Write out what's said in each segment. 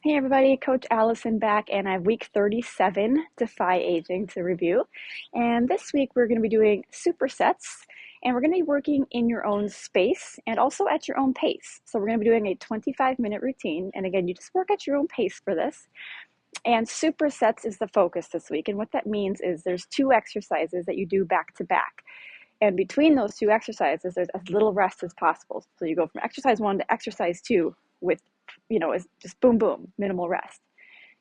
Hey everybody, Coach Allison back, and I have week 37 Defy Aging to review. And this week we're going to be doing supersets, and we're going to be working in your own space and also at your own pace. So we're going to be doing a 25-minute routine, and again, you just work at your own pace for this. And supersets is the focus this week, and what that means is there's 2 exercises that you do back to back. And between those 2 exercises, there's as little rest as possible. So you go from exercise 1 to exercise 2 with, is just boom, boom, minimal rest.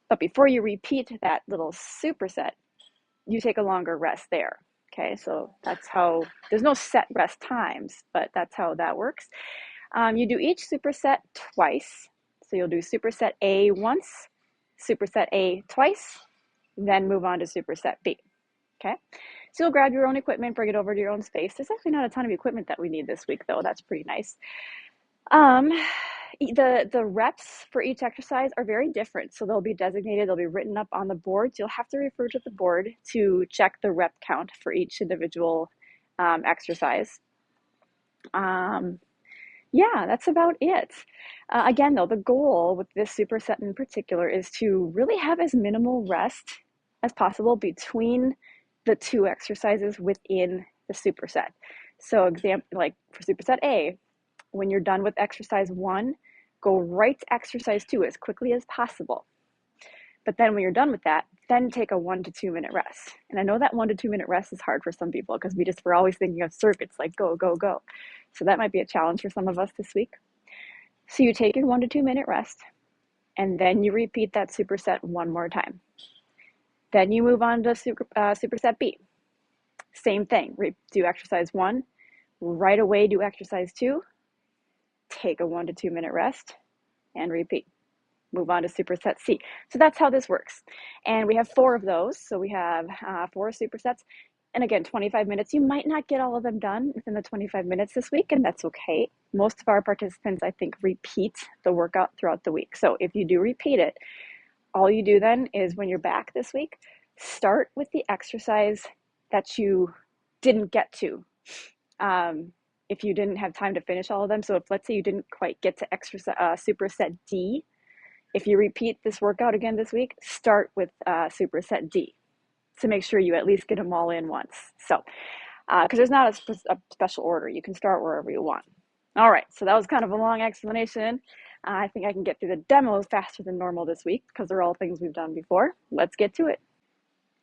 But before you repeat that little superset, you take a longer rest there. Okay, so that's how, there's no set rest times, but that's how that works. You do each superset twice. So you'll do superset A once, superset A twice, then move on to superset B. Okay, so you'll grab your own equipment, bring it over to your own space. There's actually not a ton of equipment that we need this week, though. That's pretty nice. The reps for each exercise are very different. So they'll be designated, they'll be written up on the boards. You'll have to refer to the board to check the rep count for each individual exercise. Yeah, that's about it. Again, though, the goal with this superset in particular is to really have as minimal rest as possible between the 2 exercises within the superset. So like for superset A, when you're done with exercise 1, go right to exercise 2 as quickly as possible. But then when you're done with that, then take a 1 to 2 minute rest. And I know that 1 to 2 minute rest is hard for some people because we're always thinking of circuits like go, go, go. So that might be a challenge for some of us this week. So you take your 1 to 2 minute rest, and then you repeat that superset 1 more time. Then you move on to superset B. Same thing, do exercise 1, right away do exercise 2, take a 1 to 2 minute rest, and repeat. Move on to superset C. So that's how this works. And we have 4 of those. So we have 4 supersets. And again, 25 minutes. You might not get all of them done within the 25 minutes this week, and that's okay. Most of our participants, I think, repeat the workout throughout the week. So if you do repeat it, all you do then is when you're back this week, start with the exercise that you didn't get to. If you didn't have time to finish all of them. So if, let's say, you didn't quite get to superset D, if you repeat this workout again this week, start with superset D to make sure you at least get them all in once. So, because there's not a special order, you can start wherever you want. All right, so that was kind of a long explanation. I think I can get through the demos faster than normal this week because they're all things we've done before. Let's get to it.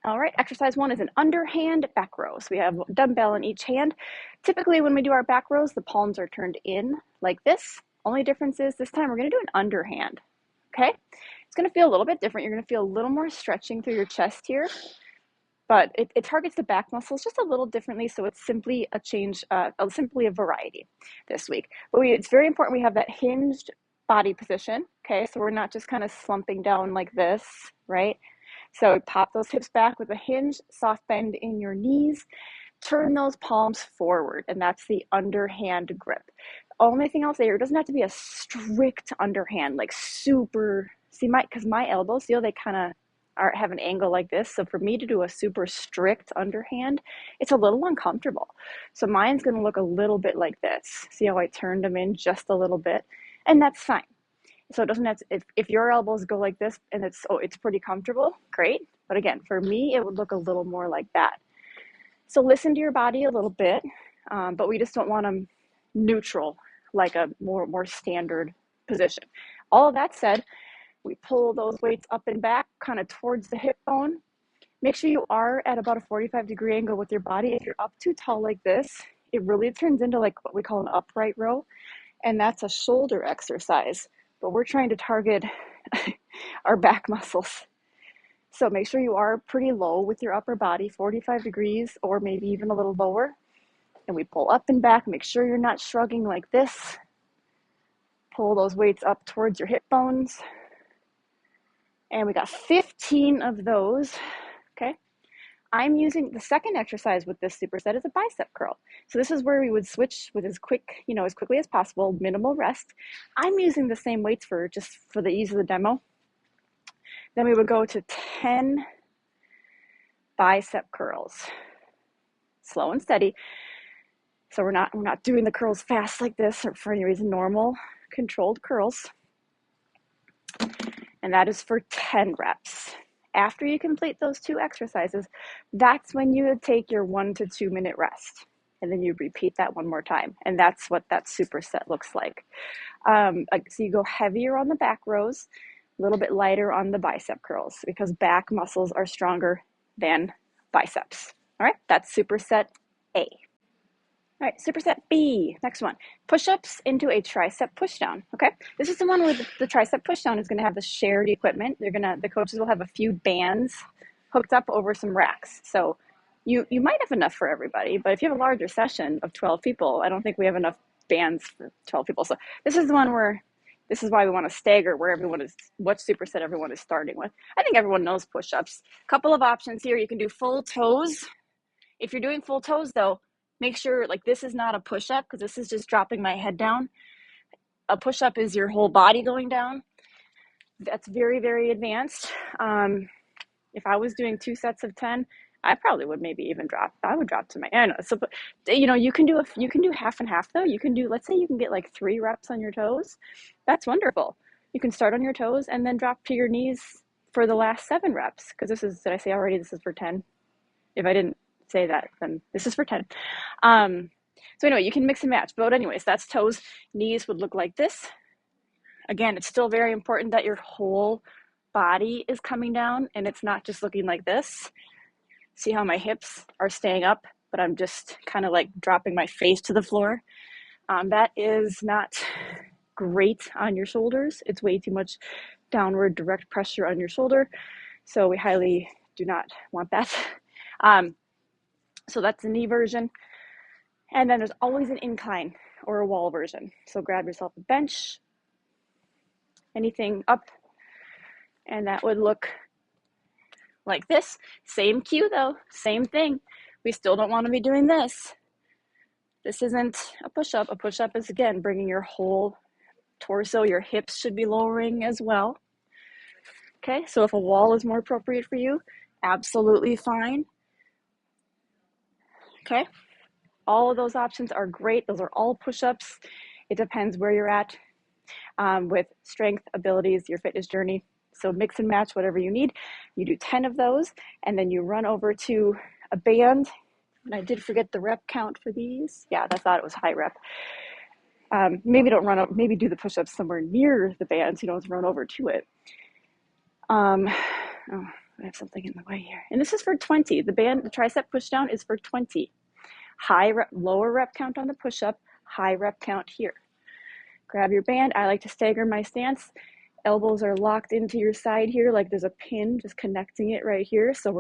All right, exercise 1 is an underhand back row. So we have a dumbbell in each hand. Typically when we do our back rows, the palms are turned in like this. Only difference is this time we're going to do an underhand. Okay, it's going to feel a little bit different. You're going to feel a little more stretching through your chest here, but it targets the back muscles just a little differently. So it's simply a change, simply a variety this week. But it's very important we have that hinged body position. Okay, so we're not just kind of slumping down like this, right? So pop those hips back with a hinge, soft bend in your knees, turn those palms forward, and that's the underhand grip. Only thing I'll say here, it doesn't have to be a strict underhand, like super, because my elbows, they kind of have an angle like this. So for me to do a super strict underhand, it's a little uncomfortable. So mine's going to look a little bit like this. See how I turned them in just a little bit? And that's fine. So it doesn't have to, if your elbows go like this and it's pretty comfortable, great. But again, for me, it would look a little more like that. So listen to your body a little bit, but we just don't want them neutral, like a more standard position. All of that said, we pull those weights up and back, kind of towards the hip bone. Make sure you are at about a 45-degree angle with your body. If you're up too tall like this, it really turns into like what we call an upright row, and that's a shoulder exercise. But we're trying to target our back muscles. So make sure you are pretty low with your upper body, 45 degrees or maybe even a little lower. And we pull up and back. Make sure you're not shrugging like this. Pull those weights up towards your hip bones. And we got 15 of those, okay? I'm using the second exercise with this superset is a bicep curl. So this is where we would switch with as quickly as possible, minimal rest. I'm using the same weights just for the ease of the demo. Then we would go to 10 bicep curls, slow and steady. So we're not doing the curls fast like this or for any reason, normal controlled curls. and that is for 10 reps. After you complete those 2 exercises, that's when you take your 1 to 2 minute rest. And then you repeat that one more time. And that's what that superset looks like. So you go heavier on the back rows, a little bit lighter on the bicep curls, because back muscles are stronger than biceps. All right, that's superset A. All right, superset B, next one. Push-ups into a tricep pushdown, okay? This is the one where the tricep pushdown is gonna have the shared equipment. The coaches will have a few bands hooked up over some racks. So you might have enough for everybody, but if you have a larger session of 12 people, I don't think we have enough bands for 12 people. So this is the one where, this is why we wanna stagger where everyone is, what superset everyone is starting with. I think everyone knows push-ups. Couple of options here, you can do full toes. If you're doing full toes though, make sure, like, this is not a push-up because this is just dropping my head down. A push-up is your whole body going down. That's very, very advanced. If I was doing 2 sets of 10, I probably would maybe even drop. I would drop to my, I don't know. So, you can do half and half though. You can do, let's say you can get like 3 reps on your toes. That's wonderful. You can start on your toes and then drop to your knees for the last 7 reps. Because did I say already this is for 10? If I didn't say that, then this is for 10. So anyway, you can mix and match, but anyways, that's toes. Knees would look like this. Again, it's still very important that your whole body is coming down and it's not just looking like this. See how my hips are staying up, but I'm just kind of like dropping my face to the floor. That is not great on your shoulders. It's way too much downward direct pressure on your shoulder. So we highly do not want that. So that's the knee version. And then there's always an incline or a wall version. So grab yourself a bench, anything up, and that would look like this. Same cue though, same thing. We still don't want to be doing this. This isn't a push-up. A push-up is, again, bringing your whole torso, your hips should be lowering as well. Okay, so if a wall is more appropriate for you, absolutely fine. Okay, all of those options are great. Those are all push-ups. It depends where you're at with strength, abilities, your fitness journey. So mix and match whatever you need. You do 10 of those, and then you run over to a band. And I did forget the rep count for these. Yeah, I thought it was high rep. Maybe don't run up, maybe do the push-ups somewhere near the band so you don't run over to it. Oh, I have something in the way here. And this is for 20. The tricep pushdown is for 20. Lower rep count on the push-up, high rep count here. Grab your band. I like to stagger my stance. Elbows are locked into your side here, like there's a pin just connecting it right here. So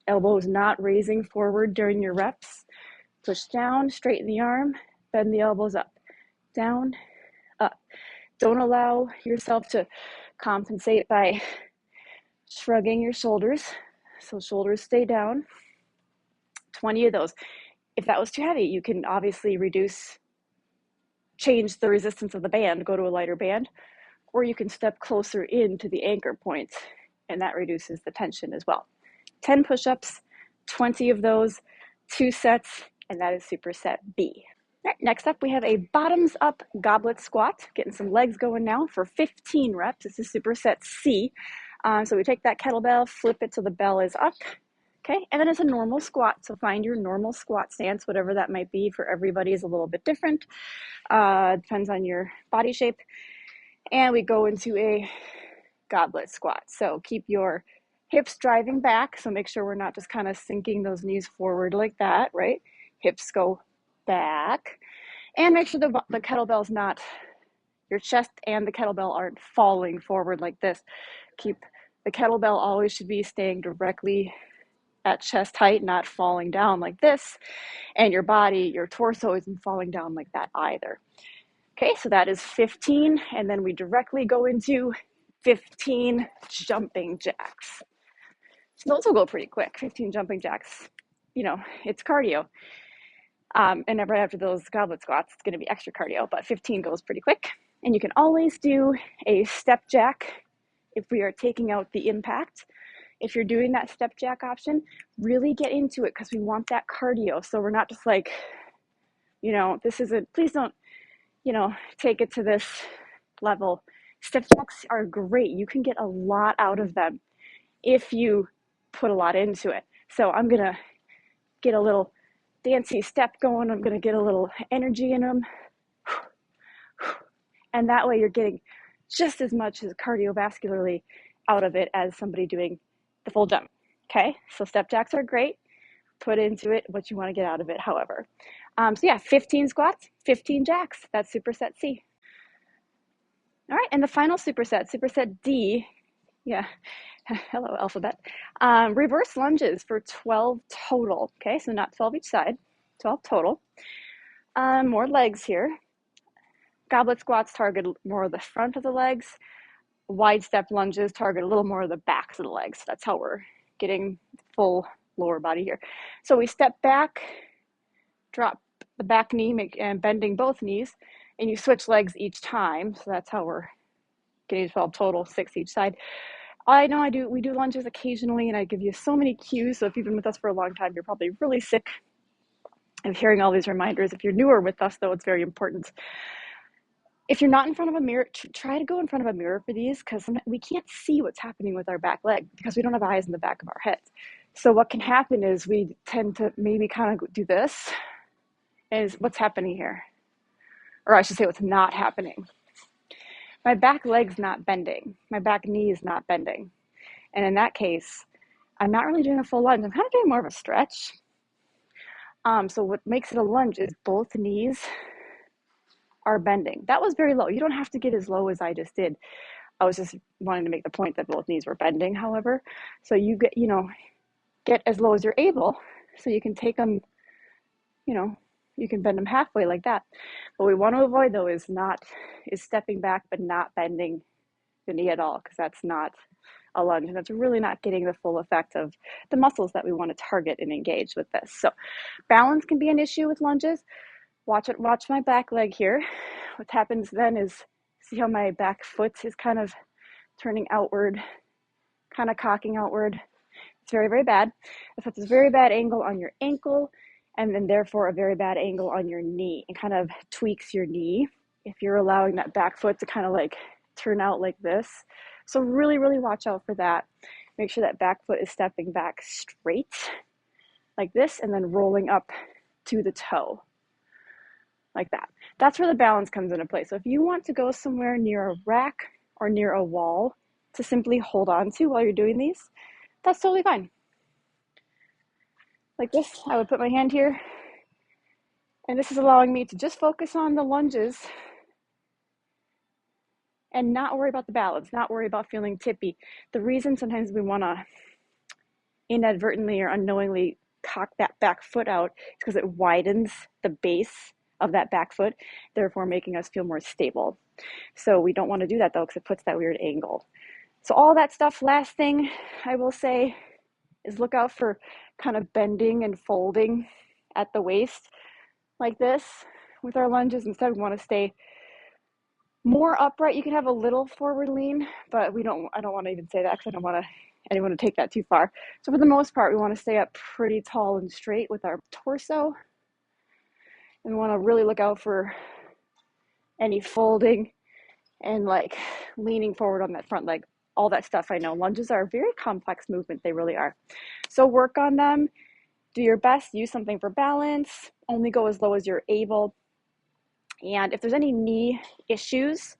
elbows not raising forward during your reps. Push down, straighten the arm, bend the elbows up, down, up. Don't allow yourself to compensate by shrugging your shoulders. So shoulders stay down. 20 of those. If that was too heavy, you can obviously change the resistance of the band, go to a lighter band, or you can step closer into the anchor point, and that reduces the tension as well. 10 push-ups, 20 of those, 2 sets, and that is superset B. All right, next up, we have a bottoms up goblet squat, getting some legs going now for 15 reps. This is superset C. So we take that kettlebell, flip it so the bell is up. Okay, and then it's a normal squat. So find your normal squat stance, whatever that might be. For everybody is a little bit different. Depends on your body shape. And we go into a goblet squat. So keep your hips driving back. So make sure we're not just kind of sinking those knees forward like that, right? Hips go back. And make sure the kettlebell's not, your chest and the kettlebell aren't falling forward like this. The kettlebell always should be staying directly at chest height, not falling down like this. And your body, your torso isn't falling down like that either. Okay, so that is 15, and then we directly go into 15 jumping jacks. So those will go pretty quick, 15 jumping jacks. It's cardio. And right after those goblet squats, it's gonna be extra cardio, but 15 goes pretty quick. And you can always do a step jack if we are taking out the impact. If you're doing that step jack option, really get into it because we want that cardio. So we're not just like, please don't, take it to this level Step jacks are great. You can get a lot out of them if you put a lot into it. So I'm gonna get a little dancey step going. I'm gonna get a little energy in them. And that way you're getting just as much as cardiovascularly out of it as somebody doing the full jump. Okay, so step jacks are great. Put into it what you want to get out of it, however. So yeah, 15 squats, 15 jacks. That's superset C. All right, and the final superset D, yeah, hello alphabet, reverse lunges for 12 total. Okay, so not 12 each side, 12 total. More legs here. Goblet squats target more of the front of the legs. Wide step lunges target a little more of the backs of the legs. That's how we're getting full lower body here. So we step back, drop the back knee, and bending both knees, and you switch legs each time. So that's how we're getting 12 total, 6 each side. I know we do lunges occasionally, and I give you so many cues. So if you've been with us for a long time, you're probably really sick of hearing all these reminders. If you're newer with us, though, it's very important. If you're not in front of a mirror, try to go in front of a mirror for these, because we can't see what's happening with our back leg because we don't have eyes in the back of our heads. So what can happen is we tend to maybe kind of do this, is what's happening here. Or I should say what's not happening. My back leg's not bending. My back knee is not bending. And in that case, I'm not really doing a full lunge. I'm kind of doing more of a stretch. So what makes it a lunge is both knees are bending. That was very low. You don't have to get as low as I just did. I was just wanting to make the point that both knees were bending, however. So you get as low as you're able, so you can take them, you can bend them halfway like that. What we want to avoid, though, is stepping back but not bending the knee at all, because that's not a lunge, and that's really not getting the full effect of the muscles that we want to target and engage with this. So balance can be an issue with lunges. Watch my back leg here. What happens then is, see how my back foot is kind of turning outward, kind of cocking outward. It's very, very bad. It puts a very bad angle on your ankle, and then therefore a very bad angle on your knee, and kind of tweaks your knee if you're allowing that back foot to kind of like turn out like this. So really, really watch out for that. Make sure that back foot is stepping back straight like this, and then rolling up to the toe like that. That's where the balance comes into play. So if you want to go somewhere near a rack or near a wall to simply hold on to while you're doing these, that's totally fine. Like this, I would put my hand here, and this is allowing me to just focus on the lunges and not worry about the balance, not worry about feeling tippy. The reason sometimes we want to inadvertently or unknowingly cock that back foot out is because it widens the base of that back foot, therefore making us feel more stable. So we don't want to do that, though, because it puts that weird angle. So all that stuff, last thing I will say is look out for kind of bending and folding at the waist like this with our lunges. Instead, we want to stay more upright. You can have a little forward lean, but I don't want to even say that, because I don't want anyone to take that too far. So for the most part, we want to stay up pretty tall and straight with our torso. And we want to really look out for any folding and like leaning forward on that front leg. All that stuff. I know lunges are a very complex movement. They really are. So work on them. Do your best. Use something for balance. Only go as low as you're able. And if there's any knee issues,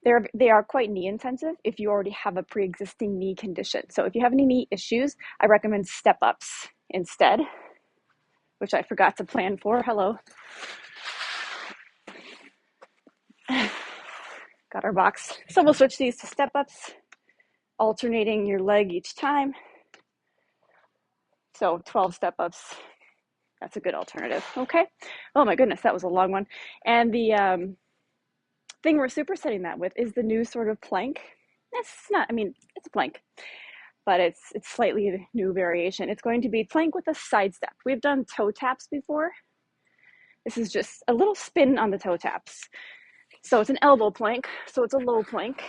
they are quite knee intensive if you already have a pre-existing knee condition. So if you have any knee issues, I recommend step ups instead, which I forgot to plan for. Hello. Got our box. So we'll switch these to step ups, alternating your leg each time. So 12 step ups. That's a good alternative. Okay. Oh my goodness, that was a long one. And the thing we're supersetting that with is the new sort of plank. It's a plank, but it's slightly a new variation. It's going to be plank with a side step. We've done toe taps before. This is just a little spin on the toe taps. So it's an elbow plank, so it's a low plank.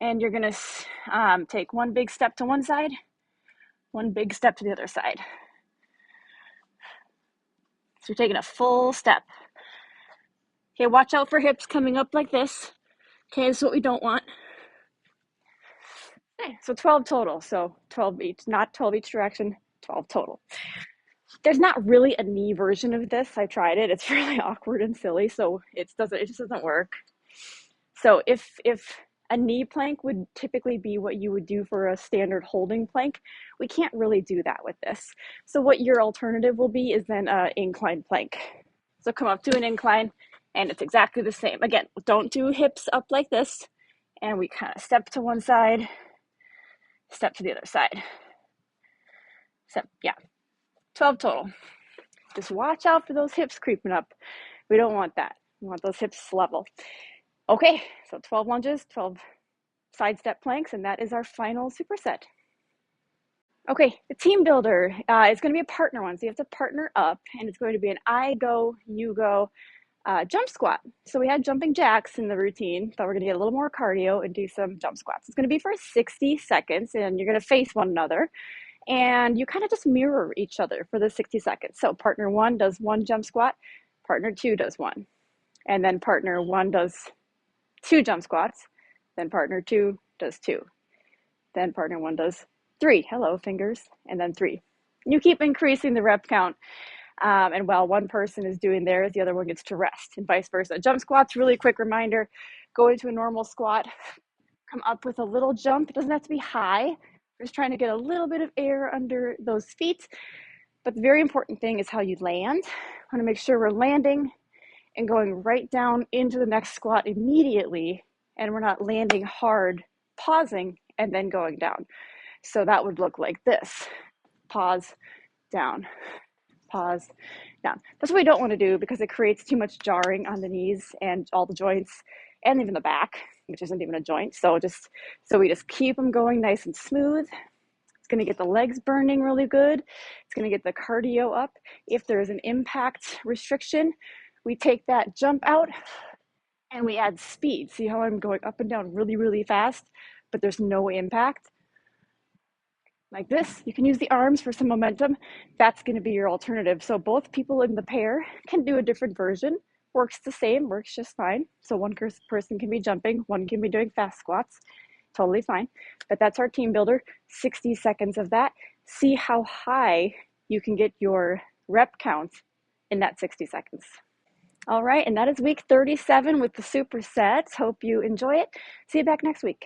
And you're gonna take one big step to one side, one big step to the other side. So you're taking a full step. Okay, watch out for hips coming up like this. Okay, this is what we don't want. Okay, so 12 total. So 12 each, not 12 each direction, 12 total. There's not really a knee version of this. I tried it. It's really awkward and silly, so it just doesn't work. So if a knee plank would typically be what you would do for a standard holding plank, we can't really do that with this. So what your alternative will be is then an incline plank. So come up to an incline and it's exactly the same. Again, don't do hips up like this. And we kind of step to one side, step to the other side. Step, yeah, 12 total. Just watch out for those hips creeping up. We don't want that. We want those hips level. Okay, so 12 lunges, 12 side step planks, and that is our final superset. Okay, the team builder is going to be a partner one. So you have to partner up, and it's going to be an I go, you go jump squat. So we had jumping jacks in the routine. Thought we're going to get a little more cardio and do some jump squats. It's going to be for 60 seconds, and you're going to face one another. And you kind of just mirror each other for the 60 seconds. So partner one does one jump squat, partner two does one. And then partner one does two jump squats, then partner two does two. Then partner one does three, hello fingers, and then three. You keep increasing the rep count. And while one person is doing theirs, the other one gets to rest, and vice versa. Jump squats, really quick reminder, go into a normal squat, come up with a little jump. It doesn't have to be high. We're just trying to get a little bit of air under those feet. But the very important thing is how you land. We want to make sure we're landing and going right down into the next squat immediately, and we're not landing hard, pausing, and then going down. So that would look like this. Pause, down, pause, down. That's what we don't want to do because it creates too much jarring on the knees and all the joints and even the back, which isn't even a joint. So we just keep them going nice and smooth. It's going to get the legs burning really good. It's going to get the cardio up. If there's an impact restriction, we take that jump out and we add speed. See how I'm going up and down really, really fast, but there's no impact? Like this, you can use the arms for some momentum. That's going to be your alternative. So both people in the pair can do a different version. Works the same, works just fine. So one person can be jumping, one can be doing fast squats. Totally fine. But that's our team builder. 60 seconds of that. See how high you can get your rep count in that 60 seconds. All right, and that is week 37 with the supersets. Hope you enjoy it. See you back next week.